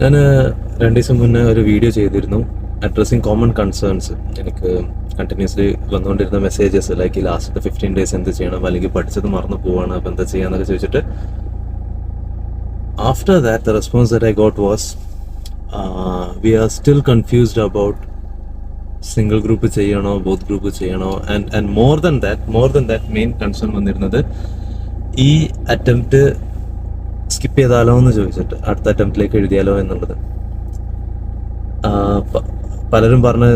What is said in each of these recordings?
ഞാൻ 2 ദിവസം മുന്നേ ഒരു വീഡിയോ ചെയ്തിരുന്നു അഡ്രസ്സിങ് കോമൺ കൺസേൺസ്. എനിക്ക് കണ്ടിന്യൂസ്ലി വന്നുകൊണ്ടിരുന്ന മെസ്സേജസ് ലൈക്ക് ഈ ലാസ്റ്റ് 15 ഡേയ്സ് എന്ത് ചെയ്യണം, അല്ലെങ്കിൽ പഠിച്ചത് മറന്നു പോവാണ്, അപ്പം എന്താ ചെയ്യാന്നൊക്കെ ചോദിച്ചിട്ട് after that the response that I got was we are still confused about single group ചെയ്യണോ ബോത്ത് ഗ്രൂപ്പ് ചെയ്യണോ, and more than that main concern വന്നിരുന്നത് ഈ അറ്റംപ്റ്റ് സ്കിപ്പ് ചെയ്താലോ എന്ന് ചോദിച്ചിട്ട് അടുത്ത അറ്റംപ്റ്റിലേക്ക് എഴുതിയാലോ എന്നുള്ളത്. പലരും പറഞ്ഞ്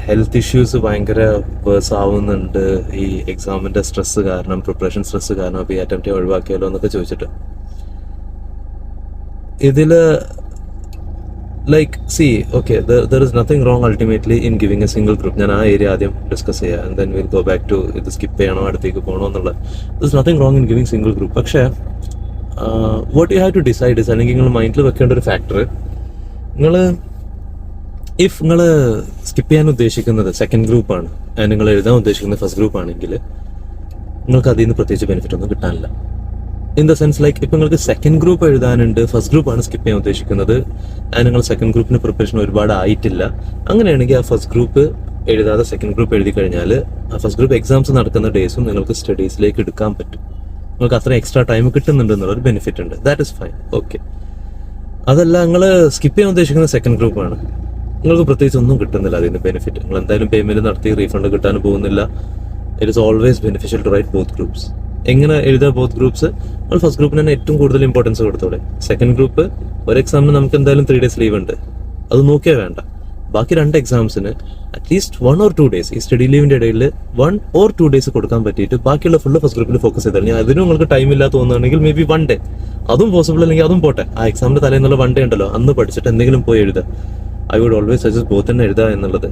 ഹെൽത്ത് ഇഷ്യൂസ് ഭയങ്കര വേഴ്സ് ആവുന്നുണ്ട് ഈ എക്സാമിൻ്റെ സ്ട്രെസ് കാരണം, പ്രിപ്പറേഷൻ സ്ട്രെസ് കാരണം, അപ്പോൾ ഈ അറ്റംപ്റ്റ് ഒഴിവാക്കിയാലോ എന്നൊക്കെ ചോദിച്ചിട്ട്. ഇതിൽ like see okay there is nothing wrong ultimately in giving a single group. ഞാൻ ആ ഏരിയ ആദ്യം ഡിസ്കസ് ചെയ്യാം, and then will go back to ഇത് സ്കിപ്പ് ചെയ്യണോ അടുത്തേക്ക് പോകണോ എന്നുള്ളത്. There is nothing wrong in giving single group. പക്ഷേ what you have to decide is, അല്ലെങ്കിൽ നിങ്ങൾ മൈൻഡിൽ വെക്കേണ്ട ഒരു ഫാക്ടർ, നിങ്ങൾ സ്കിപ്പ് ചെയ്യാൻ ഉദ്ദേശിക്കുന്നത് സെക്കൻഡ് ഗ്രൂപ്പാണ്, ആൻഡ് നിങ്ങൾ എഴുതാൻ ഉദ്ദേശിക്കുന്നത് ഫസ്റ്റ് ഗ്രൂപ്പ് ആണെങ്കിൽ നിങ്ങൾക്ക് അതിൽ നിന്ന് പ്രത്യേകിച്ച് ബെനിഫിറ്റ് ഒന്നും കിട്ടാനില്ല. ഇൻ ദ സെൻസ് ലൈക്ക് ഇപ്പം നിങ്ങൾക്ക് സെക്കൻഡ് ഗ്രൂപ്പ് എഴുതാനുണ്ട്, ഫസ്റ്റ് ഗ്രൂപ്പാണ് സ്കിപ്പ് ചെയ്യാൻ ഉദ്ദേശിക്കുന്നത്, ആൻഡ് നിങ്ങൾ സെക്കൻഡ് ഗ്രൂപ്പിന് പ്രിപ്പറേഷൻ ഒരുപാട് ആയിട്ടില്ല, അങ്ങനെയാണെങ്കിൽ ആ ഫസ്റ്റ് ഗ്രൂപ്പ് എഴുതാതെ സെക്കൻഡ് ഗ്രൂപ്പ് എഴുതി കഴിഞ്ഞാൽ ആ ഫസ്റ്റ് ഗ്രൂപ്പ് എക്സാംസ് നടക്കുന്ന ഡേയ്സും നിങ്ങൾക്ക് സ്റ്റഡീസിലേക്ക് എടുക്കാൻ പറ്റും. നിങ്ങൾക്ക് അത്ര എക്സ്ട്രാ ടൈം കിട്ടുന്നുണ്ട് എന്നുള്ളൊരു ബെനിഫിറ്റ് ഉണ്ട്. That is fine, okay. അതല്ല, നിങ്ങൾ സ്കിപ്പ് ചെയ്യാൻ ഉദ്ദേശിക്കുന്ന സെക്കൻഡ് ഗ്രൂപ്പാണ്, നിങ്ങൾക്ക് പ്രത്യേകിച്ച് ഒന്നും കിട്ടുന്നില്ല അതിന് ബെനിഫിറ്റ്. നിങ്ങൾ എന്തായാലും പേയ്മെന്റ് നടത്തി റീഫണ്ട് കിട്ടാനും പോകുന്നില്ല. It is always beneficial to write both groups. എങ്ങനെ എഴുതുക ബോത്ത് ഗ്രൂപ്പ്സ്? നമ്മൾ ഫസ്റ്റ് ഗ്രൂപ്പിന് തന്നെ ഏറ്റവും കൂടുതൽ ഇമ്പോർട്ടൻസ് കൊടുത്തോടെ. സെക്കൻഡ് ഗ്രൂപ്പ് ഒരു എക്സാമിന് നമുക്ക് എന്തായാലും 3 days ലീവ് ഉണ്ട്, അത് നോക്കിയാൽ വേണ്ട. ബാക്കി 2 എക്സാംസിന് അറ്റ്ലീസ്റ്റ് 1 or 2 days ഈ സ്റ്റഡി ലീവിന്റെ ഇടയിൽ 1 or 2 days കൊടുക്കാൻ പറ്റിയിട്ട് ബാക്കിയുള്ള ഫുള്ള് ഫസ്റ്റ് ഗ്രൂപ്പിൽ ഫോക്കസ് ചെയ്താൽ, ഞാൻ അതിനും നിങ്ങൾക്ക് ടൈം ഇല്ലാത്ത തോന്നുകയാണെങ്കിൽ മേ ബി 1 day, അതും പോസിബിൾ അല്ലെങ്കിൽ അതും പോട്ടെ. ആ എക്സാമിന്റെ തലേന്നുള്ള 1 day ഉണ്ടല്ലോ, അന്ന് പഠിച്ചിട്ട് എന്തെങ്കിലും പോയി എഴുതുക. I would always suggest both തന്നെ എഴുതുക എന്നുള്ളത്.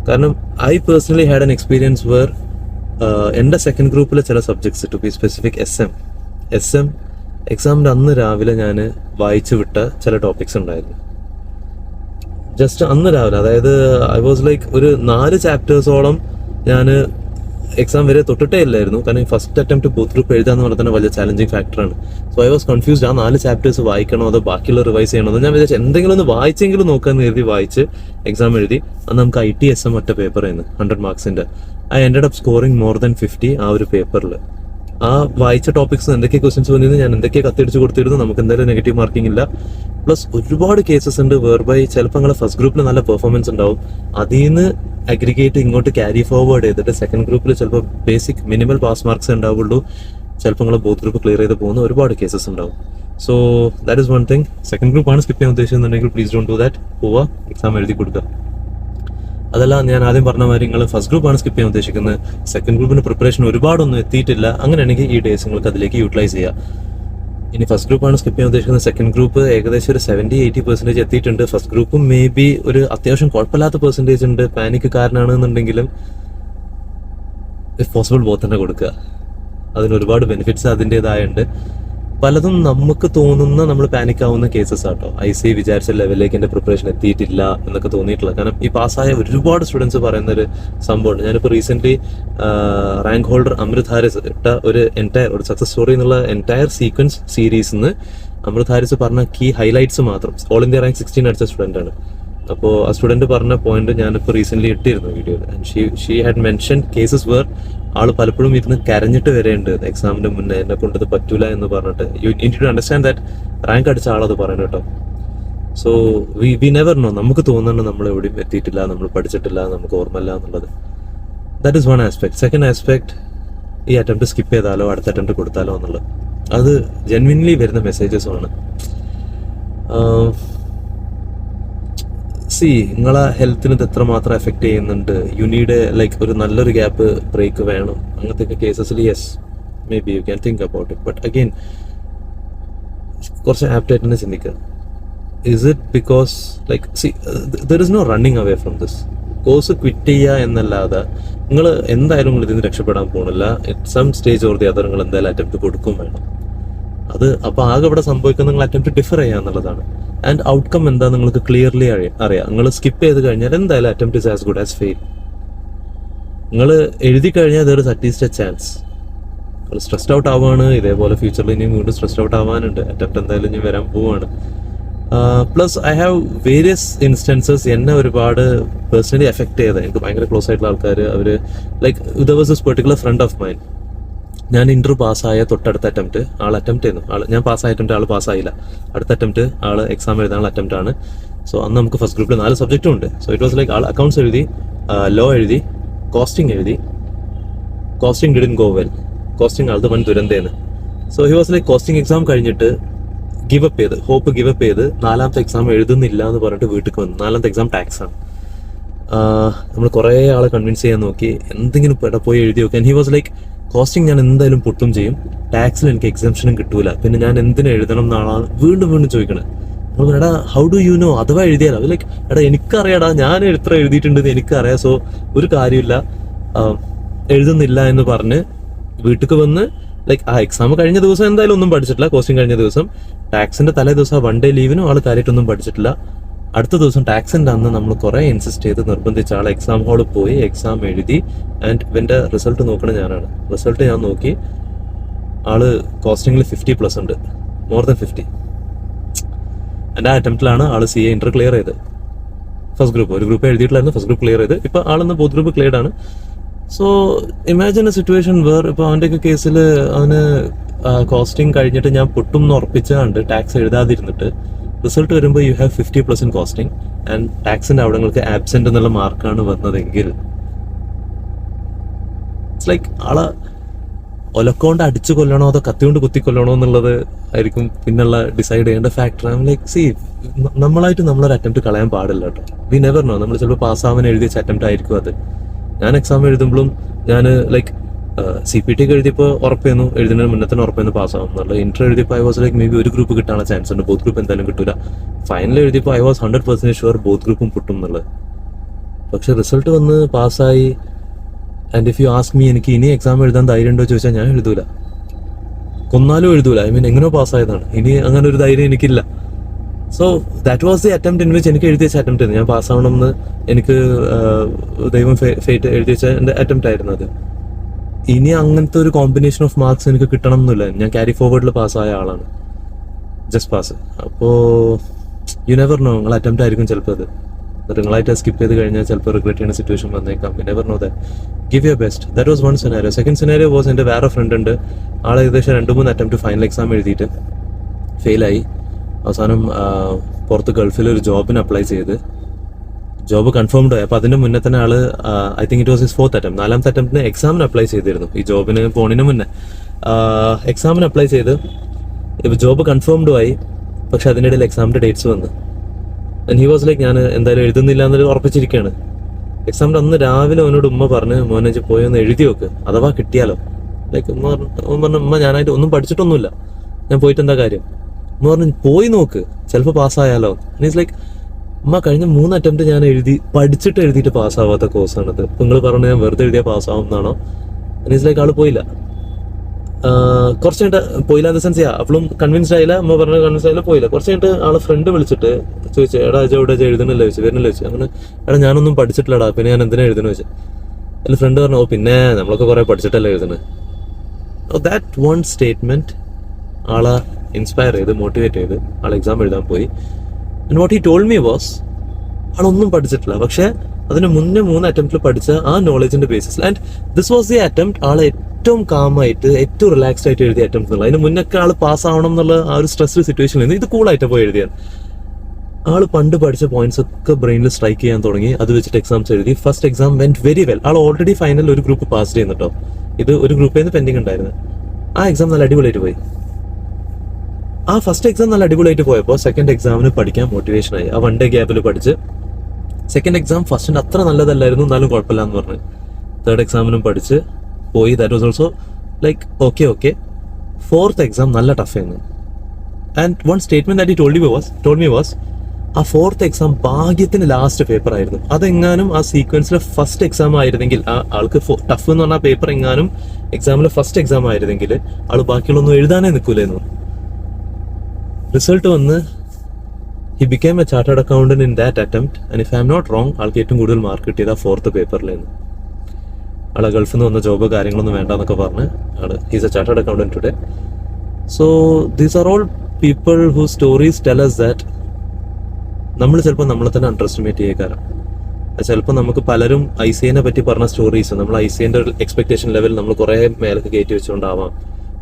കാരണം I personally had an experience where എൻ്റെ സെക്കൻഡ് ഗ്രൂപ്പിലെ ചില subjects, to be specific S M എക്സാമിൻ്റെ അന്ന് രാവിലെ ഞാൻ വായിച്ചു വിട്ട ചില ടോപ്പിക്സ് ഉണ്ടായിരുന്നു. ജസ്റ്റ് അന്ന് രാവിലെ, അതായത് ഐ വാസ് ലൈക്ക് ഒരു 4 ചാപ്റ്റേഴ്സോളം ഞാൻ എക്സാം വരെ തൊട്ടിട്ടേ ഇല്ലായിരുന്നു. കാരണം ഫസ്റ്റ് അറ്റംപ്റ്റ് ബോത്ത് ഗ്രൂപ്പ് എഴുതാന്ന് പറഞ്ഞാൽ തന്നെ വലിയ ചാലഞ്ചിങ് ഫാക്ടറാണ്. സോ ഐ വാസ് കൺഫ്യൂസ്ഡ്, ആ 4 ചാപ്റ്റേഴ്സ് വായിക്കണോ അതോ ബാക്കിയുള്ള റിവൈസ് ചെയ്യണോ? ഞാൻ വിചാരിച്ചു എന്തെങ്കിലും ഒന്ന് വായിച്ചെങ്കിലും നോക്കാമെന്ന് കരുതി വായിച്ച് എക്സാം എഴുതി. അന്ന് നമുക്ക് ITSM ഒറ്റ പേപ്പറായിരുന്നു 100 marksന്റെ. I ended up scoring more than 50 ആ ഒരു പേപ്പറിൽ. ആ വായിച്ച ടോപ്പിക്സ് എന്തൊക്കെ ക്വസ്റ്റ്യൻസ് വന്നിരുന്നു, ഞാൻ എന്തൊക്കെ കത്തിടിച്ച് കൊടുത്തിരുന്നു, നമുക്ക് എന്തായാലും നെഗറ്റീവ് മാർക്കിംഗ് ഇല്ല. പ്ലസ് ഒരുപാട് കേസസ് ഉണ്ട് വേർബൈ ചിലപ്പോൾ നിങ്ങളെ ഫസ്റ്റ് ഗ്രൂപ്പിൽ നല്ല പെർഫോമൻസ് ഉണ്ടാവും, അതിൽ നിന്ന് അഗ്രിഗേറ്റ് ഇങ്ങോട്ട് ക്യാരി ഫോർവേഡ് ചെയ്തിട്ട് സെക്കൻഡ് ഗ്രൂപ്പിൽ ചിലപ്പോൾ ബേസിക് മിനിമൽ പാസ് മാർക്സ് ഉണ്ടാവുള്ളൂ, ചിലപ്പോൾ നിങ്ങൾ ബോത്ത് ഗ്രൂപ്പ് ക്ലിയർ ചെയ്ത് പോകുന്ന ഒരുപാട് കേസസ് ഉണ്ടാവും. So that is one thing. Second group ആണ് സ്കിപ്പ് ചെയ്യാൻ ഉദ്ദേശിക്കുന്നുണ്ടെങ്കിൽ പ്ലീസ് ഡോണ്ട് ഡു ദാറ്റ്. പോവുക, എക്സാം എഴുതി കൊടുക്കുക. അതല്ല, ഞാൻ ആദ്യം പറഞ്ഞ മാതിരി നിങ്ങൾ ഫസ്റ്റ് ഗ്രൂപ്പാണ് സ്കിപ്പ് ചെയ്യാൻ ഉദ്ദേശിക്കുന്നത്, സെക്കൻഡ് ഗ്രൂപ്പിന് പ്രിപ്പറേഷൻ ഒരുപാടൊന്നും എത്തിയിട്ടില്ല, അങ്ങനെയാണെങ്കിൽ ഈ ഡേയ്സ് നിങ്ങൾക്ക് അതിലേക്ക് യൂട്ടിലൈസ് ചെയ്യാം. ഇനി ഫസ്റ്റ് ഗ്രൂപ്പാണ് സ്കിപ്പ് ചെയ്യാൻ ഉദ്ദേശിക്കുന്നത്, സെക്കൻഡ് ഗ്രൂപ്പ് ഏകദേശം ഒരു 70-80% എത്തിയിട്ടുണ്ട്. ഫസ്റ്റ് ഗ്രൂപ്പും മേ ബി ഒരു അത്യാവശ്യം കുഴപ്പമില്ലാത്ത പെർസെൻറ്റേജ് ഉണ്ട്. പാനിക് കാരനാണെന്നുണ്ടെങ്കിലും ഇഫ് പോസിബിൾ ബോത്ത് തന്നെ കൊടുക്കുക. അതിന് ഒരുപാട് ബെനിഫിറ്റ്സ് അതിൻ്റെതായുണ്ട്. പലതും നമുക്ക് തോന്നുന്ന നമ്മൾ പാനിക് ആവുന്ന കേസസ് ആട്ടോ. വിചാരിച്ച ലെവലിലേക്ക് എൻ്റെ പ്രിപ്പറേഷൻ എത്തിയിട്ടില്ല എന്നൊക്കെ തോന്നിയിട്ടുള്ള. കാരണം ഈ പാസ്സായ ഒരുപാട് സ്റ്റുഡൻസ് പറയുന്നൊരു സംഭവമുണ്ട്. ഞാനിപ്പോൾ റീസെൻ്റ്ലി റാങ്ക് ഹോൾഡർ അമൃത് ഹാരിസ് ഇട്ട ഒരു സക്സസ് സ്റ്റോറി എന്നുള്ള എൻറ്റയർ സീക്വൻസ് സീരീസിൽ നിന്ന് അമൃത് ഹാരിസ് പറഞ്ഞ കീ ഹൈലൈറ്റ്സ് മാത്രം, ഓൾ ഇന്ത്യ റാങ്ക് 16 അടിച്ച സ്റ്റുഡൻ്റ് ആണ്. അപ്പോൾ ആ സ്റ്റുഡൻറ്റ് പറഞ്ഞ പോയിന്റ് ഞാനിപ്പോൾ റീസെൻ്റ്ലി ഇട്ടിരുന്നു വീഡിയോയിൽ. And she had mention cases where ആള് പലപ്പോഴും ഇരുന്ന് കരഞ്ഞിട്ട് വരെയുണ്ട് എക്സാമിന്റെ മുന്നേ, എന്നെ കൊണ്ടത് പറ്റൂല എന്ന് പറഞ്ഞിട്ട്. You need to understand that rank അടിച്ച ആളത് പറയുന്നത് കേട്ടോ. So we never know. നമുക്ക് തോന്നുന്നുണ്ട് നമ്മൾ എവിടെയും എത്തിയിട്ടില്ല, നമ്മൾ പഠിച്ചിട്ടില്ല, നമുക്ക് ഓർമ്മയില്ല എന്നുള്ളത്. That is one aspect. Second aspect, ഈ അറ്റംപ്റ്റ് സ്കിപ്പ് ചെയ്താലോ അടുത്ത അറ്റംപ്റ്റ് കൊടുത്താലോ എന്നുള്ളത്. അത് ജെന്വിൻലി വരുന്ന മെസ്സേജസുമാണ്. നിങ്ങളെ ഹെൽത്തിന് ഇത് എത്രമാത്രം എഫക്ട് ചെയ്യുന്നുണ്ട്, യു നീഡ് ലൈക്ക് ഒരു നല്ലൊരു ഗ്യാപ്പ് ബ്രേക്ക് വേണം, അങ്ങനത്തെ കേസസിൽ yes may be you can think about it. But again കുറച്ച് ആപ്റ്റായിട്ട് തന്നെ ചിന്തിക്കുക. Is it because like there is no running away from this. Course quit ചെയ്യുക എന്നല്ലാതെ നിങ്ങൾ എന്തായാലും നിങ്ങൾ ഇതിന് രക്ഷപ്പെടാൻ പോകുന്നില്ല. At some stage or the other നിങ്ങൾ എന്തായാലും അറ്റംപ്റ്റ് കൊടുക്കും വേണം. അത് അപ്പോൾ ആകെ ഇവിടെ സംഭവിക്കുന്നത് നിങ്ങൾ അറ്റംപ്റ്റ് ഡിഫർ ചെയ്യുക എന്നുള്ളതാണ്. ആൻഡ് ഔട്ട്കം എന്താ നിങ്ങൾക്ക് ക്ലിയർലി അറിയാം. നിങ്ങൾ സ്കിപ്പ് ചെയ്ത് കഴിഞ്ഞാൽ എന്തായാലും attempt is as good as fail. നിങ്ങൾ എഴുതി കഴിഞ്ഞാൽ there is at least A chance. നിങ്ങൾ സ്ട്രെസ്ഡ് ഔട്ട് ആവുകയാണ്, ഇതേപോലെ ഫ്യൂച്ചറിൽ ഇനിയും വീണ്ടും സ്ട്രെസ്ഡ് ഔട്ട് ആവാനുണ്ട്. അറ്റംപ്റ്റ് എന്തായാലും ഇനി വരാൻ പോവുകയാണ്. Plus I have various instances എന്നെ ഒരുപാട് പേഴ്സണലി എഫക്ട് ചെയ്തത്. എനിക്ക് ഭയങ്കര ക്ലോസ് ആയിട്ടുള്ള ആൾക്കാർ അവർ like there was this particular friend of mine. ഞാൻ ഇൻ്റർവ്യൂ പാസ്സായ തൊട്ടടുത്ത അറ്റംപ്റ്റ് ആൾ അറ്റംപ്റ്റ് ചെയ്യുന്നു. ഞാൻ പാസ്സായ അറ്റംപ്റ്റ് ആൾ പാസ്സായില്ല. അടുത്ത അറ്റംപ്റ്റ് ആൾ എക്സാം എഴുതാനുള്ള അറ്റംപ്റ്റ് ആണ്. സോ അന്ന് നമുക്ക് ഫസ്റ്റ് ഗ്രൂപ്പിൽ 4 സബ്ജക്റ്റും ഉണ്ട്. സോ ഇറ്റ് വാസ് ലൈക്ക് ആൾ അക്കൗണ്ട്സ് എഴുതി, ലോ എഴുതി, കോസ്റ്റിംഗ് എഴുതി. Costing didn't go well. Costing ആളത് വൻ ദുരന്തേന്ന്. So he was like costing exam കഴിഞ്ഞിട്ട് ഗിവപ്പ് ചെയ്ത്, ഹോപ്പ് ഗിവപ്പ് ചെയ്ത് 4ാമത്തെ എക്സാം എഴുതുന്നില്ല എന്ന് പറഞ്ഞിട്ട് വീട്ടിൽ വന്നു. 4ാമത്തെ എക്സാം ടാക്സ് ആണ്. നമ്മൾ കുറേ ആളെ കൺവിൻസ് ചെയ്യാൻ നോക്കി, എന്തെങ്കിലും പോയി എഴുതി നോക്കി. And he was like costing ഞാൻ എന്തായാലും പൊട്ടും ചെയ്യും, ടാക്സിൽ എനിക്ക് എക്സംഷനും കിട്ടൂല, പിന്നെ ഞാൻ എന്തിനു എഴുതണം എന്നാണ് വീണ്ടും വീണ്ടും ചോദിക്കണത്. നമ്മൾ എടാ ഹൗ ഡു യു നോ, അഥവാ എഴുതിയാലോ? അത് ലൈക്ക് എടാ എനിക്കറിയാടാ, ഞാൻ എത്ര എഴുതിയിട്ടുണ്ടെന്ന് എനിക്കറിയാം. സോ ഒരു കാര്യമില്ല, എഴുതുന്നില്ല എന്ന് പറഞ്ഞ് വീട്ടിൽ വന്ന് ലൈക്ക് ആ എക്സാം കഴിഞ്ഞ ദിവസം എന്തായാലും ഒന്നും പഠിച്ചിട്ടില്ല. കോസ്റ്റിംഗ് കഴിഞ്ഞ ദിവസം ടാക്സിന്റെ തലേ ദിവസം 1 ഡേ ലീവിനും ആൾ കാര്യമായിട്ടൊന്നും പഠിച്ചിട്ടില്ല. അടുത്ത ദിവസം ടാക്സിന്റെ അന്ന് നമ്മൾ കുറെ ഇൻസിസ്റ്റ് ചെയ്ത് നിർബന്ധിച്ച ആൾ എക്സാം ഹാളിൽ പോയി എക്സാം എഴുതി. ആൻഡ് ഇവന്റെ റിസൾട്ട് നോക്കണ ഞാനാണ്. റിസൾട്ട് ഞാൻ നോക്കി, ആള് കോസ്റ്റിംഗിൽ 50+ ഉണ്ട്, മോർ ദാൻ 50. എൻ്റെ ആ അറ്റംപ്റ്റിലാണ് ആള് CA ഇന്റർ ക്ലിയർ ചെയ്ത്. ഫസ്റ്റ് ഗ്രൂപ്പ് ഒരു ഗ്രൂപ്പ് എഴുതിയിട്ടില്ലായിരുന്നു, ഫസ്റ്റ് ഗ്രൂപ്പ് ക്ലിയർ ചെയ്ത്. ഇപ്പൊ ആളെന്ന് ബോത്ത് ഗ്രൂപ്പ് ക്ലിയർഡ് ആണ്. So imagine a situation where ഇപ്പോൾ അവൻ്റെയൊക്കെ കേസിൽ അവന് കോസ്റ്റിംഗ് കഴിഞ്ഞിട്ട് ഞാൻ പൊട്ടും എന്ന് ഉറപ്പിച്ചാണ്ട് ടാക്സ് എഴുതാതിരുന്നിട്ട് റിസൾട്ട് വരുമ്പോൾ you have 50+ in costing and ടാക്സിന്റെ അവിടങ്ങൾക്ക് ആബ്സെന്റ് എന്നുള്ള മാർക്കാണ് വന്നതെങ്കിൽ ഇറ്റ്സ് ലൈക്ക് ആളെ ഒലക്കൊണ്ട് അടിച്ചു കൊല്ലണോ അതോ കത്തി കൊണ്ട് കുത്തി കൊല്ലണോ എന്നുള്ളത് ആയിരിക്കും പിന്നുള്ള ഡിസൈഡ് ചെയ്യേണ്ട ഫാക്ടർ. ഐ ലൈക്ക് സി, നമ്മളായിട്ട് നമ്മളൊരു അറ്റംപ്റ്റ് കളയാൻ പാടില്ല കേട്ടോ. വി നെവർ നോ, നമ്മൾ ചിലപ്പോൾ പാസ്സാവാൻ എഴുതിയ അറ്റംപ്റ്റ് ആയിരിക്കും അത്. ഞാൻ എക്സാം എഴുതുമ്പോഴും ഞാൻ ലൈക്ക് CPT ഒക്കെ എഴുതിയപ്പോൾ ഉറപ്പായിരുന്നു, എഴുതുന്നതിന് മുന്നേ തന്നെ ഉറപ്പായിരുന്നു പാസ്സാവും എന്നുള്ളത്. ഇന്റർ എഴുതിയപ്പോൾ I was like may be ഒരു ഗ്രൂപ്പ് കിട്ടാനുള്ള ചാൻസ് ഉണ്ട്, ബോത്ത് ഗ്രൂപ്പ് എന്തായാലും കിട്ടൂല. ഫൈനൽ എഴുതിയപ്പോൾ ഐ വാസ് 100% ഷുവർ ബോത്ത് ഗ്രൂപ്പും പൊട്ടും എന്നുള്ളത്. പക്ഷെ റിസൾട്ട് വന്ന് പാസ്സായി. And if you ask me എനിക്ക് ഇനി എക്സാം എഴുതാൻ ധൈര്യം ഉണ്ടോ ചോദിച്ചാൽ ഞാൻ എഴുതൂല, കൊന്നാലും എഴുതൂല. ഐ മീൻ എങ്ങനെയോ പാസ്സായതാണ്, ഇനി അങ്ങനെ ഒരു ധൈര്യം എനിക്കില്ല. So that was the attempt in which എനിക്ക് എഴുതി വെച്ച അറ്റംപ്റ്റ് ആയിരുന്നു. ഞാൻ പാസ്സാവണം എന്ന് എനിക്ക് ദൈവം ഫേറ്റ് എഴുതി വെച്ച എൻ്റെ അറ്റംപ്റ്റ് ആയിരുന്നു അത്. ഇനി അങ്ങനത്തെ ഒരു കോമ്പിനേഷൻ ഓഫ് മാർക്സ് എനിക്ക് കിട്ടണം എന്നില്ല. ഞാൻ ക്യാരി ഫോർവേഡിൽ പാസ്സായ ആളാണ്, ജസ്റ്റ് പാസ്. അപ്പോൾ യു നെവർ നോ, നിങ്ങൾ അറ്റംപ്റ്റ് ആയിരിക്കും ചിലപ്പോൾ അത്. നിങ്ങളായിട്ട് സ്കിപ്പ് ചെയ്ത് കഴിഞ്ഞാൽ ചിലപ്പോൾ റിഗ്രറ്റ് ചെയ്യുന്ന സിറ്റുവേഷൻ വന്നേക്കാം. You never know that. Give your best. That was one scenario. Second scenario was എൻ്റെ വേറെ ഫ്രണ്ട് ഉണ്ട്. ആൾ ഏകദേശം 2-3 അറ്റംപ്റ്റ് ഫൈനൽ എക്സാം എഴുതിയിട്ട് ഫെയിലായി. അവസാനം പുറത്ത് ഗൾഫിൽ ഒരു ജോബിന് അപ്ലൈ ചെയ്ത് ജോബ് കൺഫേംഡ് ആയി. അപ്പോൾ അതിൻ്റെ മുന്നേ തന്നെ ആള് I think it was his 4th attempt, 4ാമത്തെ അറ്റംപ്റ്റിന് എക്സാമിന് അപ്ലൈ ചെയ്തിരുന്നു. ഈ ജോബിന് പോണിന് മുന്നേ എക്സാമിന് അപ്ലൈ ചെയ്ത് ഇപ്പോൾ ജോബ് കൺഫേംഡ് ആയി. പക്ഷെ അതിൻ്റെ ഇടയിൽ എക്സാമിൻ്റെ ഡേറ്റ്സ് വന്നു. ആൻഡ് ഹി വാസ് ലൈക്ക് ഞാൻ എന്തായാലും എഴുതുന്നില്ല എന്നൊരു ഉറപ്പിച്ചിരിക്കുകയാണ്. എക്സാമിൻ്റെ അന്ന് രാവിലെ അവനോട് ഉമ്മ പറഞ്ഞ് മോനെ പോയി ഒന്ന് എഴുതി നോക്ക്, അഥവാ കിട്ടിയാലോ. ലൈക്ക് ഉമ്മ പറഞ്ഞു ഉമ്മ ഞാനായിട്ട് ഒന്നും പഠിച്ചിട്ടൊന്നുമില്ല, ഞാൻ പോയിട്ട് എന്താ കാര്യം. ഉമ്മ പറഞ്ഞു പോയി നോക്ക്, ചിലപ്പോൾ പാസ്സായാലോ. മീൻസ് ലൈക്ക് ഉമ്മ കഴിഞ്ഞ 3 അറ്റംപ്റ്റ് ഞാൻ പഠിച്ചിട്ട് എഴുതിയിട്ട് പാസ്സാവാത്ത കോഴ്സാണിത്. ഇപ്പം നിങ്ങൾ പറഞ്ഞു ഞാൻ വെറുതെ എഴുതിയാൽ പാസ്സാവും എന്നാണോ? മീൻസ് ലൈക്ക് ആള് പോയില്ല. കുറച്ച് കഴിഞ്ഞിട്ട് പോയില്ല ഇൻ ദ സെൻസ് അപ്പോഴും കൺവിൻസ്ഡ് ആയില്ല. അമ്മ പറഞ്ഞ കൺവിൻസ് ആയില്ല, പോയില്ല. കുറച്ച് കഴിഞ്ഞിട്ട് ആളെ ഫ്രണ്ട് വിളിച്ചിട്ട് ചോദിച്ചു, എടാ എവിടെ എഴുതണില്ല ചോദിച്ചു, വരുന്നില്ല ചോദിച്ചു. അങ്ങനെ എടാ ഞാനൊന്നും പഠിച്ചിട്ടില്ലടാ, പിന്നെ ഞാൻ എന്തിനാ എഴുതുന്നു ചോദിച്ചു. അതിൽ ഫ്രണ്ട് പറഞ്ഞു ഓ പിന്നെ നമ്മളൊക്കെ കുറെ പഠിച്ചിട്ടല്ലേ എഴുതുന്നത്. ദാറ്റ് വൺ സ്റ്റേറ്റ്മെന്റ് ആളെ ഇൻസ്പയർ ചെയ്ത് മോട്ടിവേറ്റ് ചെയ്ത് ആൾ എക്സാം എഴുതാൻ പോയി. And what he told me was ആളൊന്നും പഠിച്ചിട്ടില്ല, പക്ഷെ അതിന് മുന്നേ 3 അറ്റംപ്റ്റിൽ പഠിച്ച ആ നോളജിന്റെ ബേസിസിൽ. And this was the attempt ആളെ ഏറ്റവും കാമായിട്ട് ഏറ്റവും റിലാക്സ്ഡ് ആയിട്ട് എഴുതിയ അറ്റംപ്റ്റ് എന്നുള്ള. അതിന് മുന്നൊക്കെ ആൾ പാസ് ആവണം എന്നുള്ള ആ ഒരു സ്ട്രെസ്ഡ് സിറ്റുവേഷനിൽ നിന്ന് ഇത് കൂളായിട്ട് പോയി എഴുതിയാണ്. ആൾ പണ്ട് പഠിച്ച പോയിന്റ്സ് ഒക്കെ ബ്രെയിനിൽ സ്ട്രൈക്ക് ചെയ്യാൻ തുടങ്ങി. അത് വെച്ചിട്ട് എക്സാംസ് എഴുതി. First exam went very well. ആൾ ഓൾറെഡി ഫൈനൽ ഒരു ഗ്രൂപ്പ് പാസ് ചെയ്യുന്നുട്ടോ. ഇത് ഒരു ഗ്രൂപ്പിൽ നിന്ന് പെൻഡിങ് ഉണ്ടായിരുന്നു. ആ എക്സാം നല്ല അടിപൊളിയായിട്ട് പോയി. ആ ഫസ്റ്റ് എക്സാം നല്ല അടിപൊളിയായിട്ട് പോയപ്പോൾ സെക്കൻഡ് എക്സാമിന് പഠിക്കാൻ മോട്ടിവേഷൻ ആയി. ആ 1 ഡേ ഗ്യാപ്പിൽ പഠിച്ച് സെക്കൻഡ് എക്സാം ഫസ്റ്റിന് അത്ര നല്ലതല്ലായിരുന്നു, എന്നാലും കുഴപ്പമില്ല എന്ന് പറഞ്ഞ് തേർഡ് എക്സാമിനും പഠിച്ച് പോയി. That was also like okay. Fourth exam നല്ല ടഫ് ആയിരുന്നു. And one statement that he told me was ആ ഫോർത്ത് എക്സാം ഭാഗ്യത്തിന് ലാസ്റ്റ് പേപ്പർ ആയിരുന്നു. അതെങ്ങാനും ആ സീക്വൻസിലെ ഫസ്റ്റ് എക്സാം ആയിരുന്നെങ്കിൽ, ആ ആൾക്ക് ടഫ് എന്ന് പറഞ്ഞ പേപ്പർ എങ്ങാനും എക്സാമിലെ ഫസ്റ്റ് എക്സാം ആയിരുന്നെങ്കിൽ ആള് ബാക്കിയുള്ളൊന്നും എഴുതാനേ നിൽക്കൂലായിരുന്നു. റിസൾട്ട് വന്ന് he became a chartered accountant in that attempt. And if I am not wrong ആൾക്ക് ഏറ്റവും കൂടുതൽ മാർക്ക് കിട്ടിയത് ആ ഫോർത്ത് പേപ്പറിലായിരുന്നു. ആളെ ഗൾഫിൽ നിന്ന് വന്ന ജോബോ കാര്യങ്ങളൊന്നും വേണ്ടെന്നൊക്കെ പറഞ്ഞ് ആള് he's A chartered accountant today. So these are all people who stories tell us that നമ്മൾ ചിലപ്പോൾ നമ്മളെ തന്നെ അണ്ടർ എസ്റ്റിമേറ്റ് ചെയ്യാൻ. ചിലപ്പോൾ നമുക്ക് പലരും ICAനെ പറ്റി പറഞ്ഞ സ്റ്റോറീസ്, നമ്മൾ ICAന്റെ ഒരു എക്സ്പെക്ടേഷൻ ലെവൽ നമ്മൾ കുറേ മേലേക്ക് കയറ്റി വെച്ചുകൊണ്ടാവാം,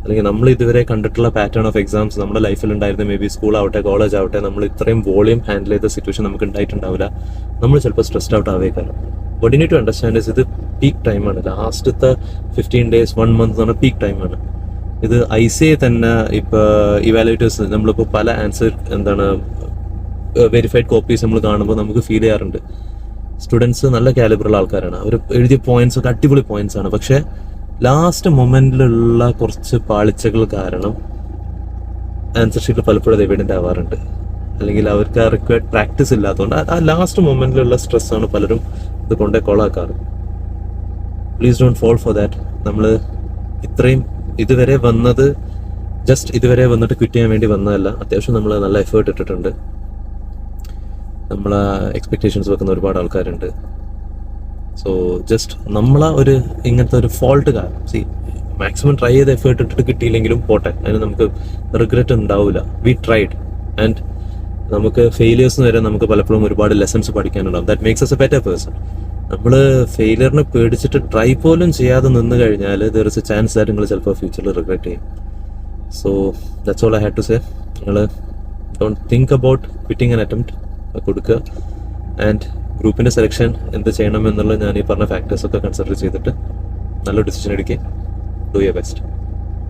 അല്ലെങ്കിൽ നമ്മൾ ഇതുവരെ കണ്ടിട്ടുള്ള പാറ്റേൺ ഓഫ് എക്സാംസ് നമ്മുടെ ലൈഫിൽ ഉണ്ടായിരുന്ന മേ ബി സ്കൂൾ ആവട്ടെ കോളേജ് ആവട്ടെ, നമ്മൾ ഇത്രയും വോളിയം ഹാൻഡിൽ ചെയ്ത സിറ്റുവേഷൻ നമുക്ക് ഉണ്ടായിട്ടുണ്ടാവില്ല. നമ്മൾ ചിലപ്പോൾ സ്ട്രെസ്ഡ് ഔട്ട് ആവേക്കാരം. But you need to understand is ഇത് പീക്ക് ടൈമാണ്. ലാസ്റ്റത്തെ 15 days 1 month എന്ന് പറഞ്ഞാൽ പീക്ക് ടൈമാണ്. ഇത് ICA തന്നെ ഇപ്പോൾ ഇവാലുവേറ്റേഴ്സ് നമ്മളിപ്പോൾ പല ആൻസർ വെരിഫൈഡ് കോപ്പീസ് നമ്മൾ കാണുമ്പോൾ നമുക്ക് ഫീൽ ചെയ്യാറുണ്ട് സ്റ്റുഡൻസ് നല്ല കാലിബറുള്ള ആൾക്കാരാണ്, അവർ എഴുതിയ പോയിന്റ്സ് ഒക്കെ അടിപൊളി പോയിന്റ്സ് ആണ്. പക്ഷേ ലാസ്റ്റ് മൊമെന്റിലുള്ള കുറച്ച് പാളിച്ചകൾ കാരണം ആൻസർ ഷീറ്റ് പലപ്പോഴും അത് എവിഡൻ്റ് ആവാറുണ്ട്, അല്ലെങ്കിൽ അവർക്ക് ആ റിക്വയർഡ് പ്രാക്ടീസ് ഇല്ലാത്തതുകൊണ്ട് ആ ലാസ്റ്റ് മൊമെന്റിലുള്ള സ്ട്രെസ്സാണ് പലരും ഇത് കൊണ്ടേ കൊളാക്കാറ്. Please don't fall for that. നമ്മൾ ഇത്രയും ഇതുവരെ വന്നത് ജസ്റ്റ് ഇതുവരെ വന്നിട്ട് ക്വിറ്റ് ചെയ്യാൻ വേണ്ടി വന്നതല്ല. അത്യാവശ്യം നമ്മൾ നല്ല എഫേർട്ട് ഇട്ടിട്ടുണ്ട്. നമ്മളെ എക്സ്പെക്ടേഷൻസ് വെക്കുന്ന ഒരുപാട് ആൾക്കാരുണ്ട്. സോ ജസ്റ്റ് നമ്മളെ ഒരു ഇങ്ങനത്തെ ഒരു ഫോൾട്ട് കാരണം മാക്സിമം ട്രൈ ചെയ്ത് എഫേർട്ട് ഇട്ടിട്ട് കിട്ടിയില്ലെങ്കിലും പോട്ടെ, അതിന് നമുക്ക് റിഗ്രറ്റ് ഉണ്ടാവില്ല. വി ട്രൈഡ് ആൻഡ് നമുക്ക് ഫെയിലിയേഴ്സ് വരെ നമുക്ക് പലപ്പോഴും ഒരുപാട് ലെസൺസ് പഠിക്കാനുണ്ടാവും. That makes us a better person. നമ്മൾ ഫെയിലിയറിനെ പേടിച്ചിട്ട് ട്രൈ പോലും ചെയ്യാതെ നിന്ന് കഴിഞ്ഞാൽ there is a chance that നിങ്ങൾ ചിലപ്പോൾ ഫ്യൂച്ചറിൽ റിഗ്രറ്റ് ചെയ്യും. So that's all I had to say. നിങ്ങൾ don't think about quitting an attempt, കൊടുക്കുക. ആൻഡ് ഗ്രൂപ്പിൻ്റെ സെലക്ഷൻ എന്ത് ചെയ്യണം എന്നുള്ളത് ഞാൻ ഈ പറഞ്ഞ ഫാക്ടേഴ്സൊക്കെ കൺസിഡർ ചെയ്തിട്ട് നല്ലൊരു ഡിസിഷൻ എടുക്കുക. Do your best.